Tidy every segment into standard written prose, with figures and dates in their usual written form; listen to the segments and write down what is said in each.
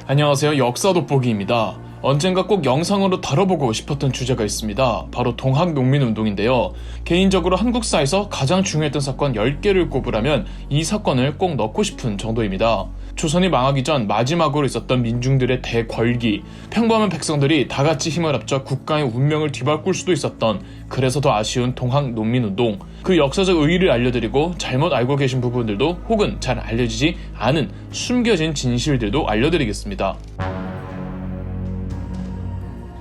안녕하세요. 역사 돋보기입니다. 언젠가 꼭 영상으로 다뤄보고 싶었던 주제가 있습니다. 바로 동학농민운동인데요. 개인적으로 한국사에서 가장 중요했던 사건 10개를 꼽으라면 이 사건을 꼭 넣고 싶은 정도입니다. 조선이 망하기 전 마지막으로 있었던 민중들의 대궐기, 평범한 백성들이 다같이 힘을 합쳐 국가의 운명을 뒤바꿀 수도 있었던, 그래서 더 아쉬운 동학농민운동, 그 역사적 의의를 알려드리고 잘못 알고 계신 부분들도 혹은 잘 알려지지 않은 숨겨진 진실들도 알려드리겠습니다.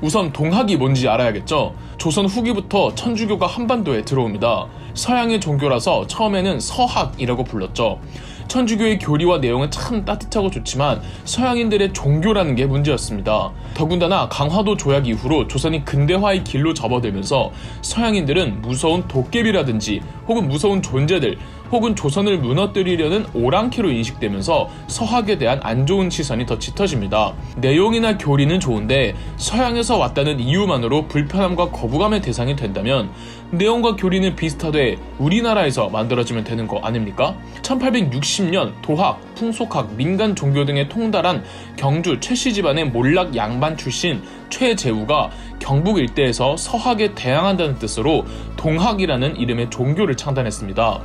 우선 동학이 뭔지 알아야겠죠. 조선 후기부터 천주교가 한반도에 들어옵니다. 서양의 종교라서 처음에는 서학이라고 불렀죠. 천주교의 교리와 내용은 참 따뜻하고 좋지만 서양인들의 종교라는 게 문제였습니다. 더군다나 강화도 조약 이후로 조선이 근대화의 길로 접어들면서 서양인들은 무서운 도깨비라든지 혹은 무서운 존재들 혹은 조선을 무너뜨리려는 오랑캐로 인식되면서 서학에 대한 안 좋은 시선이 더 짙어집니다. 내용이나 교리는 좋은데 서양에서 왔다는 이유만으로 불편함과 거부감의 대상이 된다면 내용과 교리는 비슷하되 우리나라에서 만들어지면 되는 거 아닙니까? 1860년 도학, 풍속학, 민간 종교 등에 통달한 경주 최씨 집안의 몰락 양반 출신 최재우가 경북 일대에서 서학에 대항한다는 뜻으로 동학이라는 이름의 종교를 창단했습니다.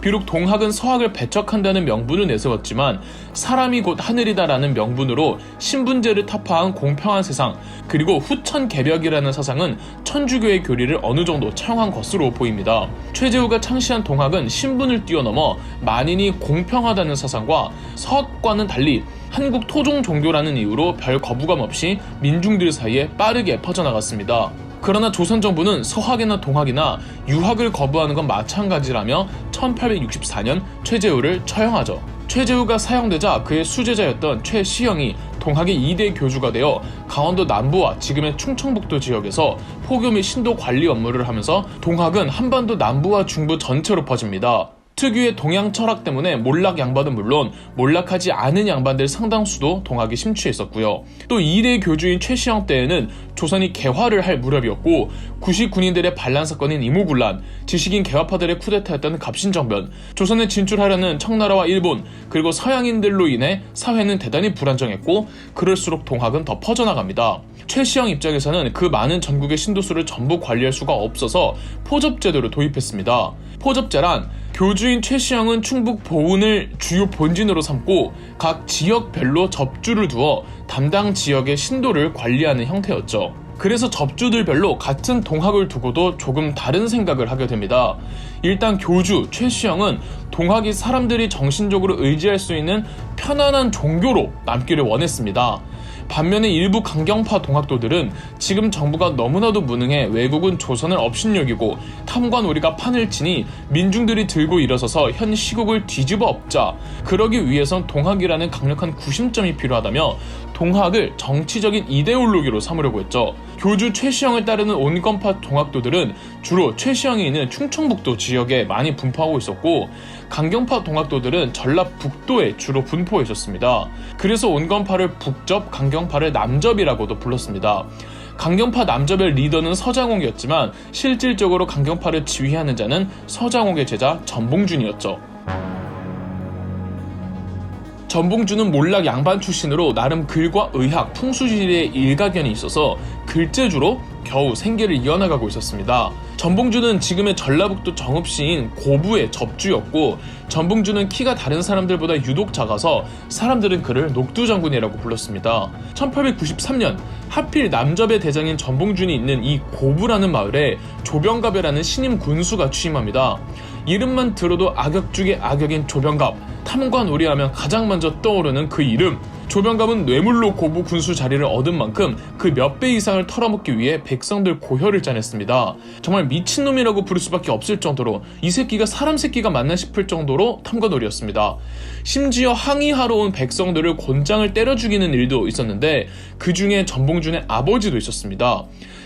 비록 동학은 서학을 배척한다는 명분을 내세웠지만 사람이 곧 하늘이다라는 명분으로 신분제를 타파한 공평한 세상, 그리고 후천개벽이라는 사상은 천주교의 교리를 어느 정도 차용한 것으로 보입니다. 최재우가 창시한 동학은 신분을 뛰어넘어 만인이 공평하다는 사상과 서학과는 달리 한국 토종 종교라는 이유로 별 거부감 없이 민중들 사이에 빠르게 퍼져나갔습니다. 그러나 조선 정부는 서학이나 동학이나 유학을 거부하는 건 마찬가지라며 1864년 최재우를 처형하죠. 최재우가 사형되자 그의 수제자였던 최시영이 동학의 2대 교주가 되어 강원도 남부와 지금의 충청북도 지역에서 포교 및 신도 관리 업무를 하면서 동학은 한반도 남부와 중부 전체로 퍼집니다. 특유의 동양 철학 때문에 몰락 양반은 물론 몰락하지 않은 양반들 상당수도 동학에 심취했었고요. 또 2대 교주인 최시영 때에는 조선이 개화를 할 무렵이었고 구시 군인들의 반란 사건인 이모군란, 지식인 개화파들의 쿠데타였던 갑신정변, 조선에 진출하려는 청나라와 일본, 그리고 서양인들로 인해 사회는 대단히 불안정했고 그럴수록 동학은 더 퍼져나갑니다. 최시영 입장에서는 그 많은 전국의 신도수를 전부 관리할 수가 없어서 포접제도를 도입했습니다. 포접제란 교주인 최시영은 충북 보은을 주요 본진으로 삼고 각 지역별로 접주를 두어 담당 지역의 신도를 관리하는 형태였죠. 그래서 접주들별로 같은 동학을 두고도 조금 다른 생각을 하게 됩니다. 일단 교주 최시영은 동학이 사람들이 정신적으로 의지할 수 있는 편안한 종교로 남기를 원했습니다. 반면에 일부 강경파 동학도들은 지금 정부가 너무나도 무능해 외국은 조선을 업신여기고 탐관오리가 판을 치니 민중들이 들고 일어서서 현 시국을 뒤집어 엎자, 그러기 위해선 동학이라는 강력한 구심점이 필요하다며 동학을 정치적인 이데올로기로 삼으려고 했죠. 교주 최시영을 따르는 온건파 동학도들은 주로 최시영이 있는 충청북도 지역에 많이 분포하고 있었고 강경파 동학도들은 전라북도에 주로 분포해 있었습니다. 그래서 온건파를 북접, 강경파를 남접이라고도 불렀습니다. 강경파 남접의 리더는 서장옥이었지만 실질적으로 강경파를 지휘하는 자는 서장옥의 제자 전봉준이었죠. 전봉준은 몰락 양반 출신으로 나름 글과 의학, 풍수지리에 일가견이 있어서 글재주로 겨우 생계를 이어나가고 있었습니다. 전봉준은 지금의 전라북도 정읍시인 고부의 접주였고 전봉준은 키가 다른 사람들보다 유독 작아서 사람들은 그를 녹두장군이라고 불렀습니다. 1893년 하필 남접의 대장인 전봉준이 있는 이 고부라는 마을에 조병갑이라는 신임 군수가 취임합니다. 이름만 들어도 악역 중에 악역인 조병갑, 탐관오리하면 가장 먼저 떠오르는 그 이름. 조병갑은 뇌물로 고부 군수 자리를 얻은 만큼 그 몇 배 이상을 털어먹기 위해 백성들 고혈을 짜냈습니다. 정말 미친놈이라고 부를 수밖에 없을 정도로 이 새끼가 사람 새끼가 맞나 싶을 정도로 탐관오리였습니다. 심지어 항의하러 온 백성들을 곤장을 때려 죽이는 일도 있었는데 그 중에 전봉준의 아버지도 있었습니다.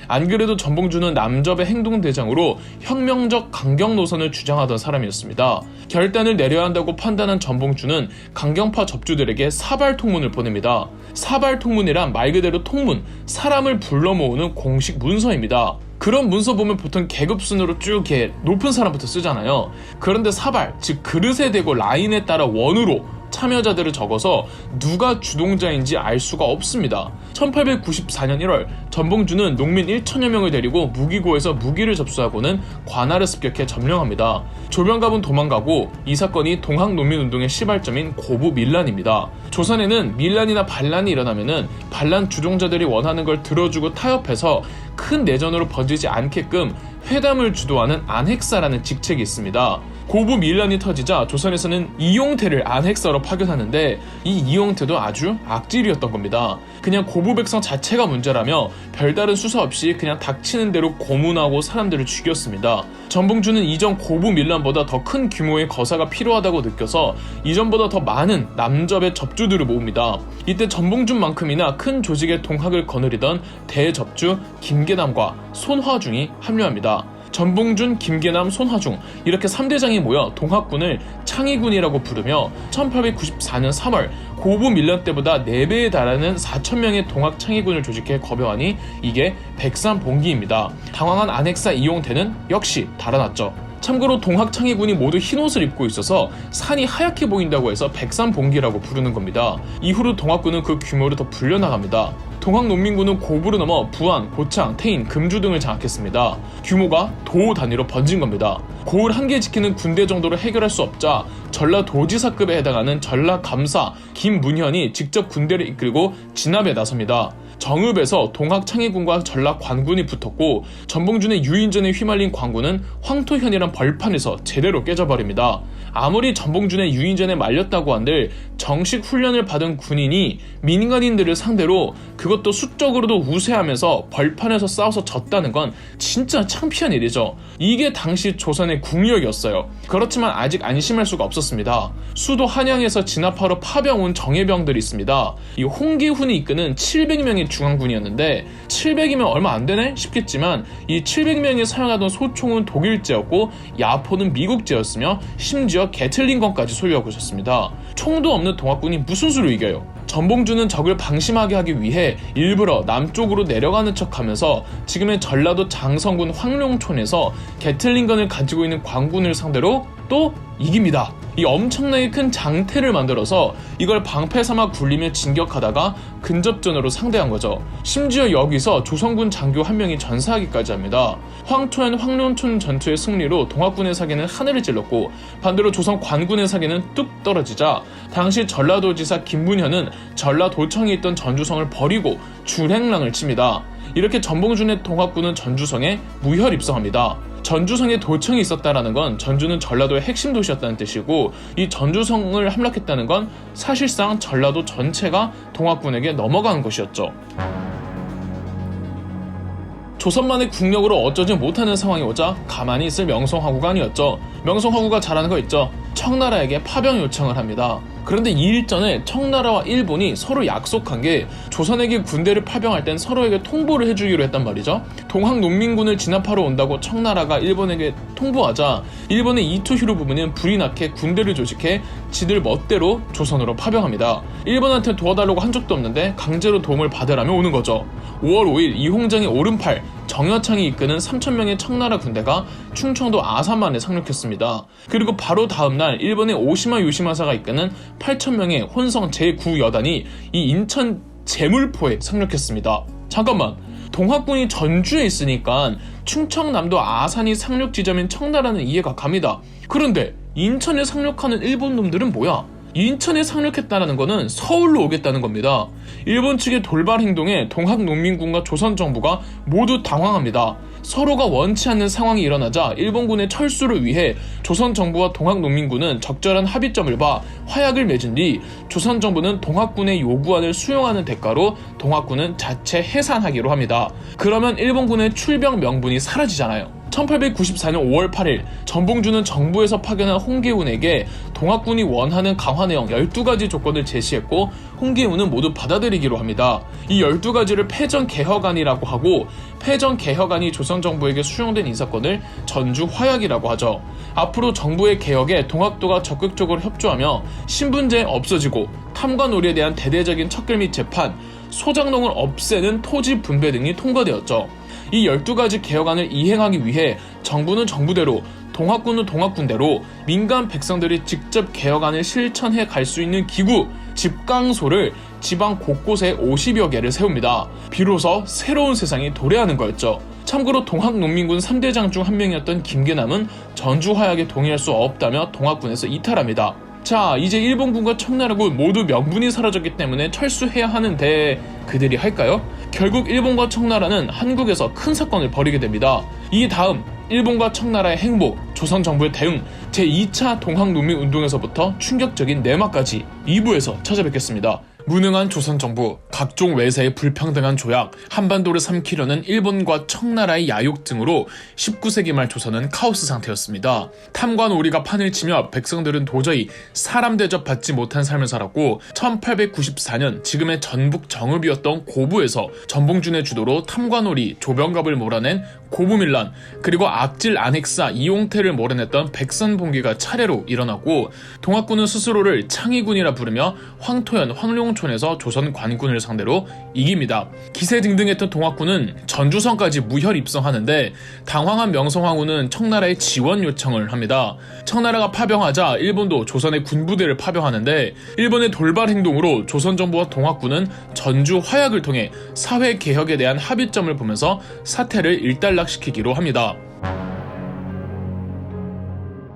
안 그래도 전봉준은 남접의 행동대장으로 혁명적 강경 노선을 주장하던 사람이었습니다. 결단을 내려야 한다고 판단한 전봉준은 강경파 접주들에게 사발통문을 보냅니다. 사발통문이란 말 그대로 통문, 사람을 불러 모으는 공식 문서입니다. 그런 문서 보면 보통 계급순으로 쭉 이렇게 높은 사람부터 쓰잖아요. 그런데 사발, 즉 그릇에 대고 라인에 따라 원으로 참여자들을 적어서 누가 주동자인지 알 수가 없습니다. 1894년 1월 전봉준은 농민 1천여 명을 데리고 무기고에서 무기를 접수하고는 관할을 습격해 점령합니다. 조병갑은 도망가고 이 사건이 동학농민운동의 시발점인 고부 밀란입니다. 조선에는 밀란이나 반란이 일어나면은 반란 주동자들이 원하는 걸 들어주고 타협해서 큰 내전으로 번지지 않게끔 회담을 주도하는 안핵사라는 직책이 있습니다. 고부 밀란이 터지자 조선에서는 이용태를 안핵사로 파견하는데 이 이용태도 아주 악질이었던 겁니다. 그냥 고부 백성 자체가 문제라며 별다른 수사 없이 그냥 닥치는 대로 고문하고 사람들을 죽였습니다. 전봉준은 이전 고부 밀란보다 더 큰 규모의 거사가 필요하다고 느껴서 이전보다 더 많은 남접의 접주들을 모읍니다. 이때 전봉준만큼이나 큰 조직의 동학을 거느리던 대접주 김계남과 손화중이 합류합니다. 전봉준, 김계남, 손화중 이렇게 3대장이 모여 동학군을 창의군이라고 부르며 1894년 3월 고부 밀란 때보다 4배에 달하는 4,000명의 동학 창의군을 조직해 거병하니 이게 백삼봉기입니다. 당황한 안핵사 이용태는 역시 달아났죠. 참고로 동학 창의군이 모두 흰옷을 입고 있어서 산이 하얗게 보인다고 해서 백삼봉기라고 부르는 겁니다. 이후로 동학군은 그 규모를 더 불려나갑니다. 동학농민군은 고부를 넘어 부안, 고창, 태인, 금주 등을 장악했습니다. 규모가 도 단위로 번진 겁니다. 고을 한 개 지키는 군대 정도로 해결할 수 없자 전라도지사급에 해당하는 전라감사 김문현이 직접 군대를 이끌고 진압에 나섭니다. 정읍에서 동학 창의군과 전라관군이 붙었고 전봉준의 유인전에 휘말린 관군은 황토현이란 벌판에서 제대로 깨져버립니다. 아무리 전봉준의 유인전에 말렸다고 한들 정식 훈련을 받은 군인이 민간인들을 상대로 그것도 수적으로도 우세하면서 벌판에서 싸워서 졌다는 건 진짜 창피한 일이죠. 이게 당시 조선의 국력이었어요. 그렇지만 아직 안심할 수가 없었습니다. 수도 한양에서 진압하러 파병 온 정예병들이 있습니다. 이 홍기훈이 이끄는 700명의 중앙군이었는데 700이면 얼마 안 되네 싶겠지만 이 700명이 사용하던 소총은 독일제였고 야포는 미국제였으며 심지어 게틀링건까지 소유하고 있었습니다. 총도 없는 동학군이 무슨 수로 이겨요? 전봉준은 적을 방심하게 하기 위해 일부러 남쪽으로 내려가는 척하면서 지금의 전라도 장성군 황룡촌에서 게틀링건을 가지고 있는 관군을 상대로 또 이깁니다. 이 엄청나게 큰 장태를 만들어서 이걸 방패 삼아 굴리며 진격하다가 근접전으로 상대한 거죠. 심지어 여기서 조선군 장교 한 명이 전사하기까지 합니다. 황초현 황룡촌 전투의 승리로 동학군의 사기는 하늘을 찔렀고 반대로 조선 관군의 사기는 뚝 떨어지자 당시 전라도지사 김문현은 전라도청에 있던 전주성을 버리고 줄행랑을 칩니다. 이렇게 전봉준의 동학군은 전주성에 무혈 입성합니다. 전주성에 도청이 있었다는 건 전주는 전라도의 핵심 도시였다는 뜻이고 이 전주성을 함락했다는 건 사실상 전라도 전체가 동학군에게 넘어간 것이었죠. 조선만의 국력으로 어쩌지 못하는 상황이 오자 가만히 있을 명성황후가 아니었죠. 명성황후가 잘하는 거 있죠. 청나라에게 파병 요청을 합니다. 그런데 이 일전에 청나라와 일본이 서로 약속한 게 조선에게 군대를 파병할 땐 서로에게 통보를 해주기로 했단 말이죠. 동학농민군을 진압하러 온다고 청나라가 일본에게 통보하자 일본의 이토 히로부미는 불이 나게 군대를 조직해 지들 멋대로 조선으로 파병합니다. 일본한테 도와달라고 한 적도 없는데 강제로 도움을 받으라며 오는 거죠. 5월 5일 이홍장의 오른팔 정여창이 이끄는 3,000명의 청나라 군대가 충청도 아산만에 상륙했습니다. 그리고 바로 다음날 일본의 오시마 요시마사가 이끄는 8,000명의 혼성 제9여단이 이 인천 제물포에 상륙했습니다. 잠깐만, 동학군이 전주에 있으니까 충청남도 아산이 상륙 지점인 청나라는 이해가 갑니다. 그런데 인천에 상륙하는 일본 놈들은 뭐야? 인천에 상륙했다는 거는 서울로 오겠다는 겁니다. 일본 측의 돌발 행동에 동학농민군과 조선정부가 모두 당황합니다. 서로가 원치 않는 상황이 일어나자 일본군의 철수를 위해 조선정부와 동학농민군은 적절한 합의점을 봐 화약을 맺은 뒤 조선정부는 동학군의 요구안을 수용하는 대가로 동학군은 자체 해산하기로 합니다. 그러면 일본군의 출병 명분이 사라지잖아요. 1894년 5월 8일 전봉준은 정부에서 파견한 홍계훈에게 동학군이 원하는 강화 내용 12가지 조건을 제시했고 홍계훈은 모두 받아들이기로 합니다. 이 12가지를 패전개혁안이라고 하고 패전개혁안이 조선정부에게 수용된 이 사건을 전주화약이라고 하죠. 앞으로 정부의 개혁에 동학도가 적극적으로 협조하며 신분제 없어지고 탐관오리에 대한 대대적인 척결 및 재판, 소장농을 없애는 토지 분배 등이 통과되었죠. 이 12가지 개혁안을 이행하기 위해 정부는 정부대로 동학군은 동학군대로 민간 백성들이 직접 개혁안을 실천해 갈 수 있는 기구, 집강소를 지방 곳곳에 50여 개를 세웁니다. 비로소 새로운 세상이 도래하는 거였죠. 참고로 동학농민군 3대장 중 한 명이었던 김계남은 전주화약에 동의할 수 없다며 동학군에서 이탈합니다. 자, 이제 일본군과 청나라군 모두 명분이 사라졌기 때문에 철수해야 하는데 그들이 할까요? 결국 일본과 청나라는 한국에서 큰 사건을 벌이게 됩니다. 이 다음 일본과 청나라의 행보, 조선 정부의 대응, 제2차 동학농민운동에서부터 충격적인 내막까지 2부에서 찾아뵙겠습니다. 무능한 조선 정부, 각종 외세의 불평등한 조약, 한반도를 삼키려는 일본과 청나라의 야욕 등으로 19세기 말 조선은 카오스 상태였습니다. 탐과 놀이가 판을 치며 백성들은 도저히 사람 대접받지 못한 삶을 살았고 1894년 지금의 전북 정읍이었던 고부에서 전봉준의 주도로 탐과 놀이, 조병갑을 몰아낸 고부밀란, 그리고 악질 안핵사 이용태를 몰아냈던 백선봉기가 차례로 일어났고 동학군은 스스로를 창의군이라 부르며 황토현, 황룡촌에서 조선 관군을 상대로 이깁니다. 기세등등했던 동학군은 전주성까지 무혈 입성하는데 당황한 명성황후는 청나라에 지원 요청을 합니다. 청나라가 파병하자 일본도 조선의 군부대를 파병하는데 일본의 돌발 행동으로 조선 정부와 동학군은 전주 화약을 통해 사회 개혁에 대한 합의점을 보면서 사태를 일단락시키기로 합니다.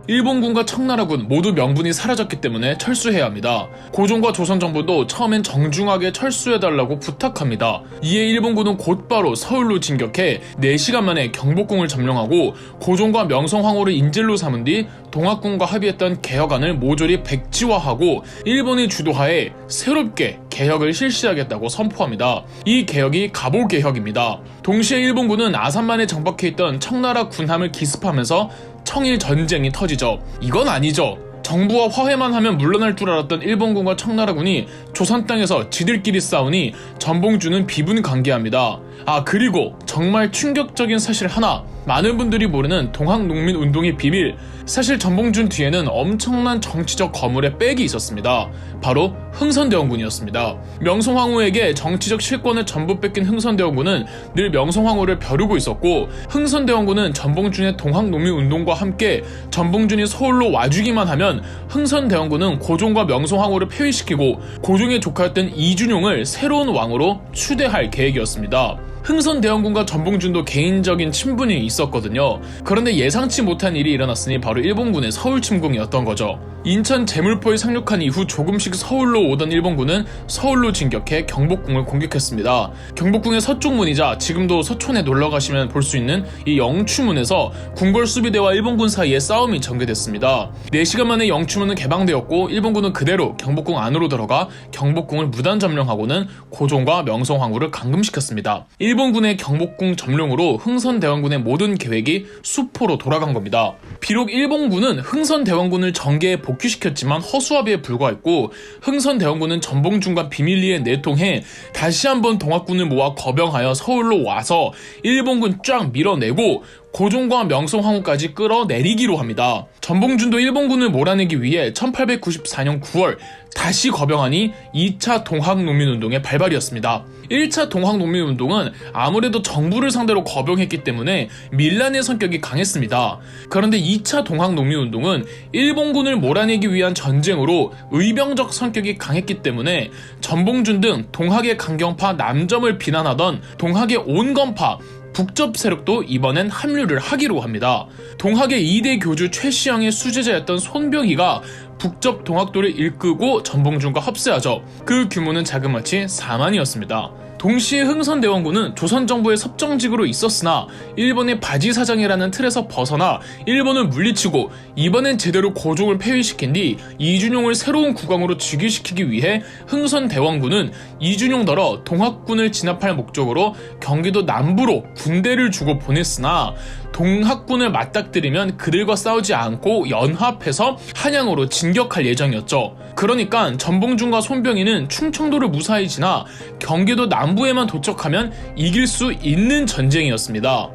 일본군과 청나라군 모두 명분이 사라졌기 때문에 철수해야 합니다. 고종과 조선정부도 처음엔 정중하게 철수해달라고 부탁합니다. 이에 일본군은 곧바로 서울로 진격해 4시간 만에 경복궁을 점령하고 고종과 명성황후를 인질로 삼은 뒤 동학군과 합의했던 개혁안을 모조리 백지화하고 일본의 주도하에 새롭게 개혁을 실시하겠다고 선포합니다. 이 개혁이 갑오개혁입니다. 동시에 일본군은 아산만에 정박해 있던 청나라 군함을 기습하면서 청일 전쟁이 터지죠. 이건 아니죠. 정부와 화해만 하면 물러날 줄 알았던 일본군과 청나라군이 조선 땅에서 지들끼리 싸우니 전봉준은 비분관계합니다. 그리고 정말 충격적인 사실 하나, 많은 분들이 모르는 동학농민운동의 비밀, 사실 전봉준 뒤에는 엄청난 정치적 거물의 백이 있었습니다. 바로 흥선대원군이었습니다. 명성황후에게 정치적 실권을 전부 뺏긴 흥선대원군은 늘 명성황후를 벼르고 있었고 흥선대원군은 전봉준의 동학농민운동과 함께 전봉준이 서울로 와주기만 하면 흥선대원군은 고종과 명성황후를 폐위시키고 고종의 조카였던 이준용을 새로운 왕으로 추대할 계획이었습니다. 흥선대원군과 전봉준도 개인적인 친분이 있었거든요. 그런데 예상치 못한 일이 일어났으니 바로 일본군의 서울 침공이었던 거죠. 인천 제물포에 상륙한 이후 조금씩 서울로 오던 일본군은 서울로 진격해 경복궁을 공격했습니다. 경복궁의 서쪽 문이자 지금도 서촌에 놀러가시면 볼 수 있는 이 영추문에서 궁궐수비대와 일본군 사이에 싸움이 전개됐습니다. 4시간 만에 영추문은 개방되었고 일본군은 그대로 경복궁 안으로 들어가 경복궁을 무단 점령하고는 고종과 명성황후를 감금시켰습니다. 일본군의 경복궁 점령으로 흥선대원군의 모든 계획이 수포로 돌아간 겁니다. 비록 일본군은 흥선대원군을 정계에 복귀시켰지만 허수아비에 불과했고 흥선대원군은 전봉준과 비밀리에 내통해 다시 한번 동학군을 모아 거병하여 서울로 와서 일본군 쫙 밀어내고 고종과 명성황후까지 끌어내리기로 합니다. 전봉준도 일본군을 몰아내기 위해 1894년 9월 다시 거병하니 2차 동학농민운동의 발발이었습니다. 1차 동학농민운동은 아무래도 정부를 상대로 거병했기 때문에 밀란의 성격이 강했습니다. 그런데 2차 동학농민운동은 일본군을 몰아내기 위한 전쟁으로 의병적 성격이 강했기 때문에 전봉준 등 동학의 강경파 남점을 비난하던 동학의 온건파 북접 세력도 이번엔 합류를 하기로 합니다. 동학의 2대 교주 최시영의 수제자였던 손병희가 북접 동학도를 이끌고 전봉준과 합세하죠. 그 규모는 자그마치 4만이었습니다. 동시에 흥선대원군은 조선정부의 섭정직으로 있었으나 일본의 바지사장이라는 틀에서 벗어나 일본을 물리치고 이번엔 제대로 고종을 폐위시킨 뒤 이준용을 새로운 국왕으로 즉위시키기 위해 흥선대원군은 이준용더러 동학군을 진압할 목적으로 경기도 남부로 군대를 주고 보냈으나 동학군을 맞닥뜨리면 그들과 싸우지 않고 연합해서 한양으로 진격할 예정이었죠. 그러니까 전봉준과 손병희는 충청도를 무사히 지나 경기도 남부에만 도착하면 이길 수 있는 전쟁이었습니다.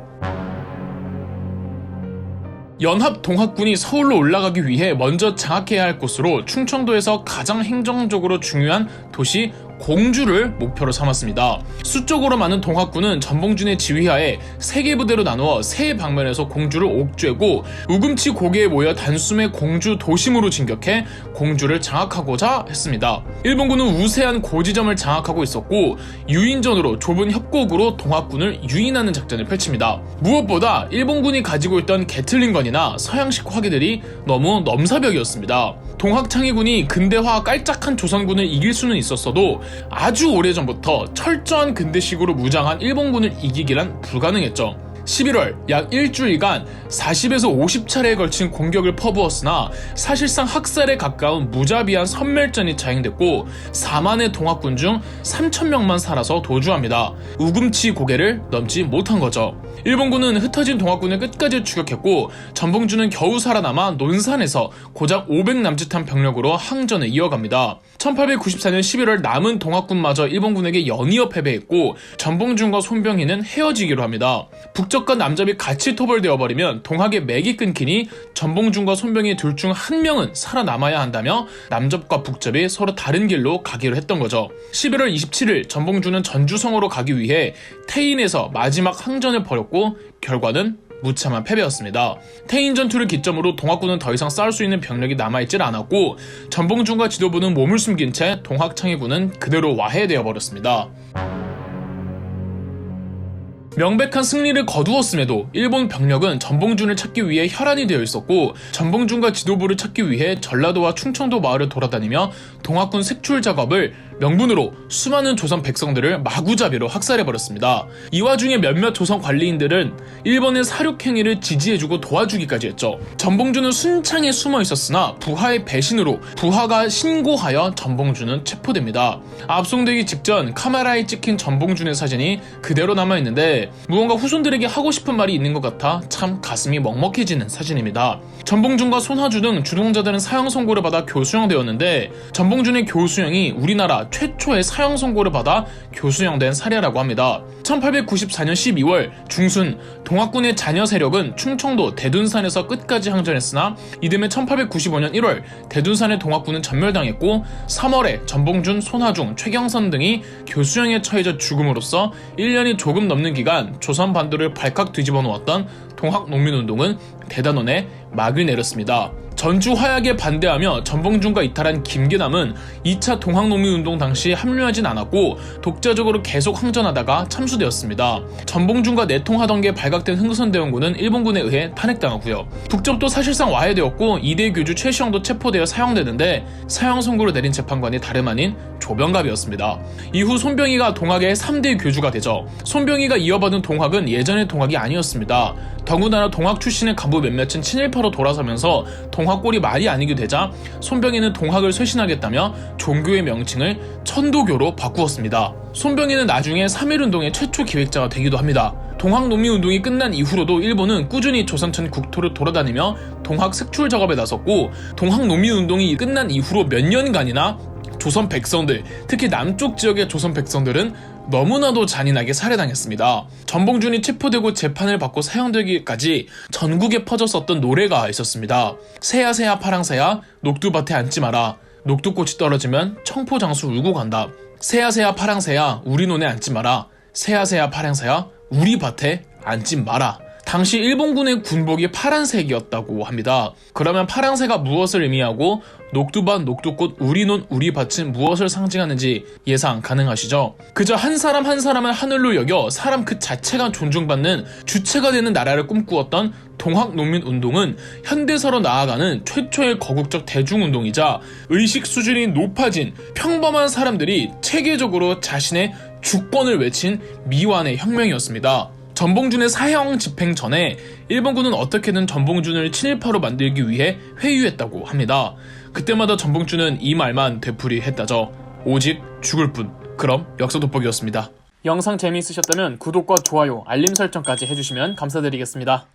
연합 동학군이 서울로 올라가기 위해 먼저 장악해야 할 곳으로 충청도에서 가장 행정적으로 중요한 도시 공주를 목표로 삼았습니다. 수적으로 많은 동학군은 전봉준의 지휘하에 3개 부대로 나누어 세 방면에서 공주를 옥죄고 우금치 고개에 모여 단숨에 공주 도심으로 진격해 공주를 장악하고자 했습니다. 일본군은 우세한 고지점을 장악하고 있었고 유인전으로 좁은 협곡으로 동학군을 유인하는 작전을 펼칩니다. 무엇보다 일본군이 가지고 있던 게틀링건이나 서양식 화기들이 너무 넘사벽이었습니다. 동학창의군이 근대화 깔짝한 조선군을 이길 수는 있었어도 아주 오래전부터 철저한 근대식으로 무장한 일본군을 이기기란 불가능했죠. 11월 약 일주일간 40에서 50차례에 걸친 공격을 퍼부었으나 사실상 학살에 가까운 무자비한 선멸전이 자행됐고 4만의 동학군 중 3,000명만 살아서 도주합니다. 우금치 고개를 넘지 못한 거죠. 일본군은 흩어진 동학군을 끝까지 추격했고 전봉준은 겨우 살아남아 논산에서 고작 500 남짓한 병력으로 항전을 이어갑니다. 1894년 11월 남은 동학군마저 일본군에게 연이어 패배했고 전봉준과 손병희는 헤어지기로 합니다. 북적과 남잡이 같이 토벌되어 버리면 동학의 맥이 끊기니 전봉준과 손병희 둘 중 한 명은 살아남아야 한다며 남접과 북접이 서로 다른 길로 가기로 했던 거죠. 11월 27일 전봉준은 전주성으로 가기 위해 태인에서 마지막 항전을 벌였고 결과는 무참한 패배였습니다. 태인 전투를 기점으로 동학군은 더 이상 싸울 수 있는 병력이 남아있질 않았고 전봉준과 지도부는 몸을 숨긴 채 동학창의군은 그대로 와해되어 버렸습니다. 명백한 승리를 거두었음에도 일본 병력은 전봉준을 찾기 위해 혈안이 되어 있었고 전봉준과 지도부를 찾기 위해 전라도와 충청도 마을을 돌아다니며 동학군 색출 작업을 명분으로 수많은 조선 백성들을 마구잡이로 학살해버렸습니다. 이 와중에 몇몇 조선 관리인들은 일본의 사륙행위를 지지해주고 도와주기까지 했죠. 전봉준은 순창에 숨어 있었으나 부하의 배신으로 부하가 신고하여 전봉준은 체포됩니다. 압송되기 직전 카메라에 찍힌 전봉준의 사진이 그대로 남아있는데 무언가 후손들에게 하고 싶은 말이 있는 것 같아 참 가슴이 먹먹해지는 사진입니다. 전봉준과 손하주 등 주동자들은 사형 선고를 받아 교수형되었는데 전봉준의 교수형이 우리나라 최초의 사형 선고를 받아 교수형된 사례라고 합니다. 1894년 12월 중순 동학군의 잔여 세력은 충청도 대둔산에서 끝까지 항전했으나 이듬해 1895년 1월 대둔산의 동학군은 전멸당했고 3월에 전봉준, 손하중, 최경선 등이 교수형에 처해져 죽음으로써 1년이 조금 넘는 기간 조선 반도를 발칵 뒤집어 놓았던 동학농민운동은 대단원에 막을 내렸습니다. 전주 화약에 반대하며 전봉준과 이탈한 김계남은 2차 동학농민운동 당시 합류하진 않았고 독자적으로 계속 항전하다가 참수되었습니다. 전봉준과 내통하던 게 발각된 흥선대원군은 일본군에 의해 탄핵당하고요. 북접도 사실상 와해되었고 2대 교주 최시영도 체포되어 사형되는데 사형 선고를 내린 재판관이 다름 아닌 조병갑이었습니다. 이후 손병희가 동학의 3대 교주가 되죠. 손병희가 이어받은 동학은 예전의 동학이 아니었습니다. 더군다나 동학 출신의 간부 몇몇은 친일파로 돌아서면서 동학골이 말이 아니게 되자 손병희는 동학을 쇄신하겠다며 종교의 명칭을 천도교로 바꾸었습니다. 손병희는 나중에 3.1운동의 최초 기획자가 되기도 합니다. 동학농민운동이 끝난 이후로도 일본은 꾸준히 조선천 국토를 돌아다니며 동학 색출 작업에 나섰고 동학농민운동이 끝난 이후로 몇 년간이나 조선 백성들, 특히 남쪽 지역의 조선 백성들은 너무나도 잔인하게 살해당했습니다. 전봉준이 체포되고 재판을 받고 사형되기까지 전국에 퍼졌었던 노래가 있었습니다. 새야 새야 파랑새야 녹두밭에 앉지 마라. 녹두꽃이 떨어지면 청포장수 울고 간다. 새야 새야 파랑새야 우리 논에 앉지 마라. 새야 새야 파랑새야 우리 밭에 앉지 마라. 당시 일본군의 군복이 파란색이었다고 합니다. 그러면 파란새가 무엇을 의미하고 녹두밭, 녹두꽃, 우리논, 우리밭은 무엇을 상징하는지 예상 가능하시죠? 그저 한 사람 한 사람을 하늘로 여겨 사람 그 자체가 존중받는 주체가 되는 나라를 꿈꾸었던 동학농민운동은 현대사로 나아가는 최초의 거국적 대중운동이자 의식 수준이 높아진 평범한 사람들이 체계적으로 자신의 주권을 외친 미완의 혁명이었습니다. 전봉준의 사형 집행 전에 일본군은 어떻게든 전봉준을 친일파로 만들기 위해 회유했다고 합니다. 그때마다 전봉준은 이 말만 되풀이했다죠. 오직 죽을 뿐. 그럼 역사 돋보기였습니다. 영상 재미있으셨다면 구독과 좋아요, 알림 설정까지 해주시면 감사드리겠습니다.